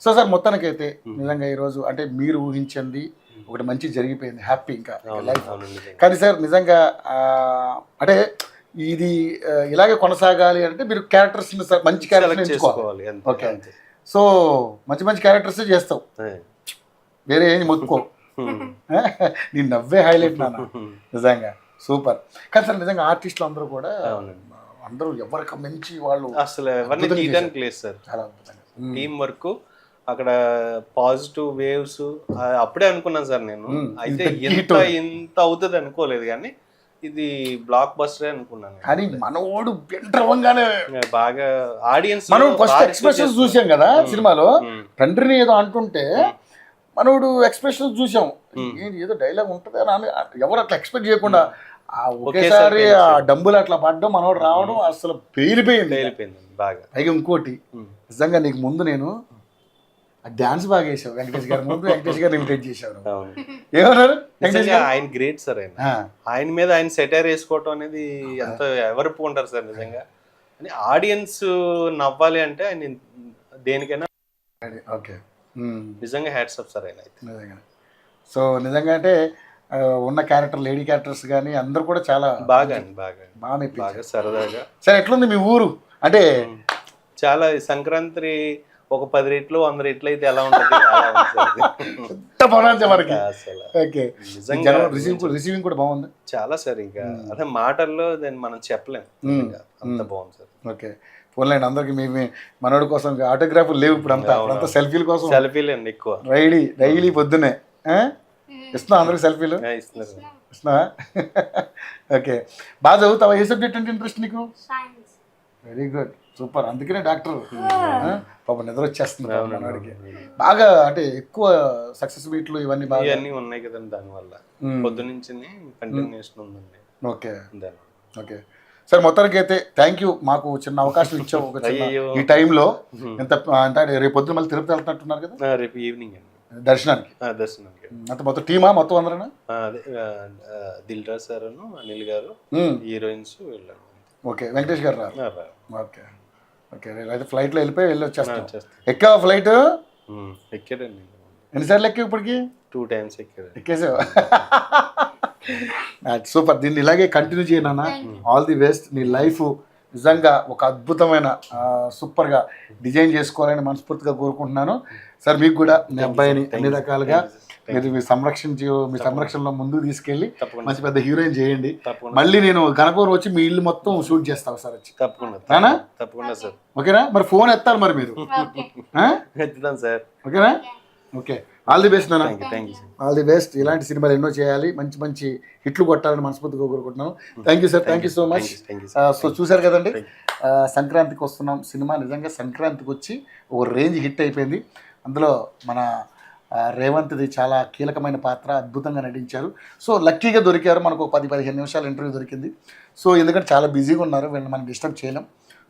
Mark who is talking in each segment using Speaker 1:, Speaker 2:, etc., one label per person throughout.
Speaker 1: So sir మొత్తానికైతే నిజంగా ఈరోజు అంటే మీరు ఊహించింది ఒకటి మంచి జరిగిపోయింది, హ్యాపీ ఇంకా లైఫ్. కానీ సార్ నిజంగా అంటే ఇది ఇలాగే కొనసాగాలి అంటే మీరు క్యారెక్టర్స్ మంచి క్యారెక్టర్స్ ఎంచుకోవాలి. ఓకే, సో మంచి మంచి క్యారెక్టర్స్ చేస్తావు, వేరే ఏం మొత్తుకో. నీ నవ్వే హైలైట్ నాన్న నిజంగా సూపర్. కానీ సార్ నిజంగా ఆర్టిస్టులు అందరూ కూడా అందరూ ఎవరికి మంచి వాళ్ళు
Speaker 2: అసలు ఎవరిని తీయడానికి లేదు సార్,
Speaker 1: చాలా అద్భుతంగా
Speaker 2: టీం వర్క్ అక్కడ పాజిటివ్ వేవ్స్ అప్పుడే అనుకున్నాను సార్ నేను. అయితే ఇంత అవుతుంది అనుకోలేదు, కానీ ఇది బ్లాక్ బస్టర్ అనుకున్నాను.
Speaker 1: కానీ మనోడు బెంటర్వంగానే
Speaker 2: బాగా ఆడియన్స్
Speaker 1: మనం ఫస్ట్ ఎక్స్ప్రెషన్స్ చూసాం కదా సినిమాలో, తండ్రిని ఏదో అంటుంటే మనోడు ఎక్స్ప్రెషన్స్ చూసాం, ఏదో డైలాగ్ ఉంటుంది అని ఎవరు అట్లా ఎక్స్పెక్ట్ చేయకుండా ఒకేసారి ఆ డంబులు అట్లా పడ్డం, మనోడు రావడం అసలు పేలిపోయింది
Speaker 2: బాగా.
Speaker 1: పైగా ఇంకోటి నిజంగా నీకు ముందు నేను ఆ డాన్స్ బాగా వేసావు, వెంకటేష్ గారి ముందు వెంకటేష్ గారు ఇమిటేట్ చేశారు. ఏమన్నారు?
Speaker 2: ఆయన గ్రేట్ సార్, ఆయన మీద ఆయన సెటైర్ వేసుకోవటం అనేది ఎంత ఎవరు ఒప్పుకుంటారు సార్ నిజంగా. ఆడియన్స్ నవ్వాలి అంటే ఆయన దేనికైనా
Speaker 1: ఓకే
Speaker 2: నిజంగా హ్యాట్స్ ఆఫ్ సార్ ఆయన అయితే
Speaker 1: నిజంగా. సో నిజంగా అంటే ఉన్న క్యారెక్టర్ లేడీ క్యారెక్టర్స్ కానీ అందరు కూడా చాలా
Speaker 2: బాగా సరదాగా.
Speaker 1: సరే ఎట్లుంది మీ ఊరు? అంటే
Speaker 2: చాలా సంక్రాంతి ఒక 10 రెట్లు 100 రెట్లు అయితే ఎలా ఉంటుంది
Speaker 1: మనకి. ఓకే, రిసీవింగ్ కూడా బాగుంది
Speaker 2: చాలా సార్. ఇంకా అదే మాటల్లో దాన్ని మనం చెప్పలేం, అంత బాగుంది సార్.
Speaker 1: ఓకే, పోన్లేండి అందరికి మీ మనోడి కోసం ఆటోగ్రాఫ్లు లేవు ఇప్పుడు, అంతా సెల్ఫీల కోసం.
Speaker 2: సెల్ఫీలు అండి ఎక్కువ,
Speaker 1: డైలీ పొద్దునే ఇస్తున్నా అందరికి సెల్ఫీలు ఇస్తున్నా. ఓకే, బాగా చదువుతావా? ఏ సబ్జెక్ట్ అంటే ఇంట్రెస్ట్ నీకు? Very good, super. అందుకనే డాక్టర్. పాప నిద్ర వచ్చేస్తుంది మనవాడికి బాగా. అంటే ఎక్కువ సక్సెస్ మీట్లు ఇవన్నీ బాగా
Speaker 2: ఉన్నాయి కదండి, దానివల్ల పొద్దునుంచి కంటిన్యూషన్ ఉందండి.
Speaker 1: ఓకే ఓకే సార్, మొత్తానికి అయితే థ్యాంక్ యూ, మాకు చిన్న అవకాశం ఇచ్చావు ఒక ఈ టైంలో. ఎంత అంటే రేపు పొద్దున మళ్ళీ తిరుపతి వెళ్తున్నట్టున్నారు కదా?
Speaker 2: రేపు ఈవినింగ్
Speaker 1: దర్శనానికి. అంటే మొత్తం టీమా మొత్తం అందరూ?
Speaker 2: దిల్ రాజు సార్, అనిల్ గారు, హీరోయిన్స్ వెళ్ళారు.
Speaker 1: ఓకే, వెంకటేష్ గారు రా. ఓకే ఓకే, అయితే ఫ్లైట్లో వెళ్ళి వచ్చేస్తాం. ఎక్కావా ఫ్లైట్?
Speaker 2: ఎక్కాడండి.
Speaker 1: ఎన్నిసార్లు ఎక్కావు ఇప్పటికి?
Speaker 2: 2 times
Speaker 1: ఎక్కేసావు. సూపర్, దీన్ని ఇలాగే కంటిన్యూ చేయనా. All the best. నీ లైఫ్ నిజంగా ఒక అద్భుతమైన సూపర్గా డిజైన్ చేసుకోవాలని మనస్ఫూర్తిగా కోరుకుంటున్నాను సార్. మీకు కూడా మీ అబ్బాయిని అన్ని రకాలుగా మీరు మీ సంరక్షణలో ముందుకు తీసుకెళ్ళి మంచి పెద్ద హీరోయిన్ చేయండి. మళ్ళీ నేను గణపూర్ వచ్చి మీ ఇల్లు మొత్తం షూట్ చేస్తాను సార్ వచ్చి.
Speaker 2: తప్పకుండా సార్.
Speaker 1: ఓకేనా? మరి ఫోన్ ఎత్తాలి మరి మీరు.
Speaker 2: ఎత్తుతాను సార్.
Speaker 1: ఓకేనా? ఓకే, ఆల్ ది బెస్ట్ నాన్న. All the best. ఇలాంటి సినిమాలు ఎన్నో చేయాలి, మంచి మంచి హిట్లు కొట్టాలని మనస్ఫూర్తిగా కోరుకుంటున్నాను. Thank you sir, thank you so much. So చూసారు కదండి, సంక్రాంతికి వస్తున్నాం సినిమా నిజంగా సంక్రాంతికి వచ్చి ఒక రేంజ్ హిట్ అయిపోయింది. అందులో మన రేవంత్ది చాలా కీలకమైన పాత్ర, అద్భుతంగా నటించారు. సో లక్కీగా దొరికారు మనకు. 10-15 నిమిషాలు ఇంటర్వ్యూ దొరికింది. సో ఎందుకంటే చాలా బిజీగా ఉన్నారు, వీళ్ళని మనం డిస్టర్బ్ చేయలేం.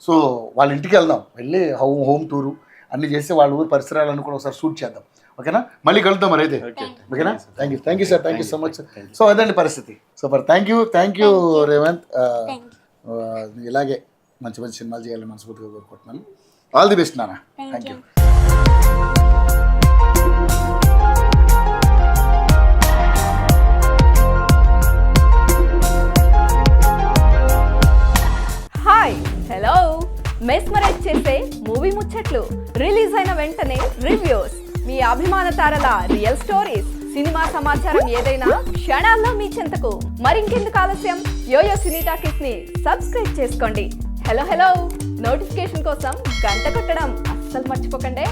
Speaker 1: సో వాళ్ళ ఇంటికి వెళ్దాం, వెళ్ళి హోమ్ టూరు అన్నీ చేసి వాళ్ళ ఊరు పరిసరాలను కూడా ఒకసారి షూట్ చేద్దాం. ఓకేనా? మళ్ళీ కలుద్దాం మరి అయితే. ఓకేనా? Thank you sir, thank you so much. So అదండి పరిస్థితి. Super, thank you Revanth. ఇలాగే మంచి మంచి సినిమాలు చేయాలని మనస్ఫూర్తిగా కోరుకుంటున్నాను. ఆల్ ది బెస్ట్ నాన్న. Thank you.
Speaker 3: Hi, hello. Mesmerize చేసే మూవీ ముచ్చట్లు, రిలీజ్ అయిన వెంటనే రివ్యూస్, మీ అభిమాన తారల రియల్ స్టోరీస్, సినిమా సమాచారం ఏదైనా క్షణాల్లో మీ చెంతకు. మరింకెందుకు ఆలస్యం, యోయో సినీ టాకీస్ ని సబ్స్క్రైబ్ చేసుకోండి. హలో నోటిఫికేషన్ కోసం గంట కొట్టడం అస్సలు మర్చిపోకండి.